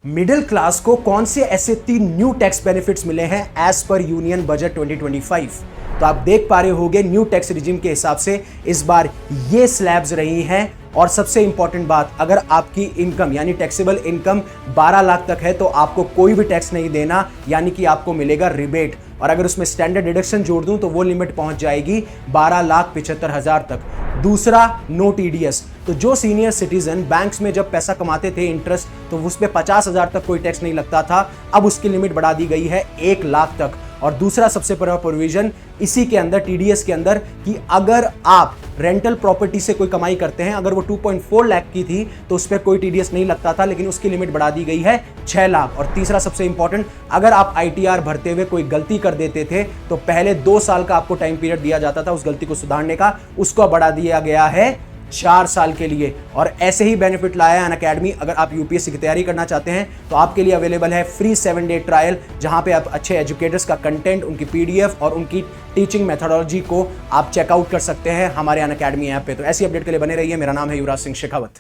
Middle class को कौन से ऐसे 3 न्यू टैक्स बेनिफिट्स मिले हैं एज पर यूनियन बजट 2025। तो आप देख पा रहे होंगे न्यू टैक्स रिजिम के हिसाब से इस बार ये स्लैब्स रही हैं। और सबसे इंपॉर्टेंट बात, अगर आपकी इनकम यानी टैक्सेबल इनकम 12 लाख तक है तो आपको कोई भी टैक्स नहीं देना, यानी कि आपको मिलेगा रिबेट। और अगर उसमें स्टैंडर्ड डिडक्शन जोड़ दूं तो वो लिमिट पहुंच जाएगी 12,75,000 तक। दूसरा, नो टीडीएस। तो जो सीनियर सिटीजन बैंक्स में जब पैसा कमाते थे इंटरेस्ट, तो उस पर 50,000 तक कोई टैक्स नहीं लगता था, अब उसकी लिमिट बढ़ा दी गई है 1 लाख तक। और दूसरा सबसे बड़ा प्रोविजन इसी के अंदर, टीडीएस के अंदर, कि अगर आप रेंटल प्रॉपर्टी से कोई कमाई करते हैं, अगर वो 2.4 लाख की थी तो उस पर कोई टीडीएस नहीं लगता था, लेकिन उसकी लिमिट बढ़ा दी गई है 6 लाख। और तीसरा सबसे इंपॉर्टेंट, अगर आप आईटीआर भरते हुए कोई गलती कर देते थे तो पहले 2 साल का आपको टाइम पीरियड दिया जाता था उस गलती को सुधारने का, उसको बढ़ा दिया गया है 4 साल के लिए। और ऐसे ही बेनिफिट लाया है अनअकैडमी। अगर आप यूपीएससी की तैयारी करना चाहते हैं तो आपके लिए अवेलेबल है फ्री 7 डे ट्रायल, जहां पे आप अच्छे एजुकेटर्स का कंटेंट, उनकी पीडीएफ और उनकी टीचिंग मेथोडोलॉजी को आप चेकआउट कर सकते हैं हमारे अनअकैडमी ऐप पे। तो ऐसी अपडेट के लिए बने रहिए। मेरा नाम है युवराज सिंह शेखावत।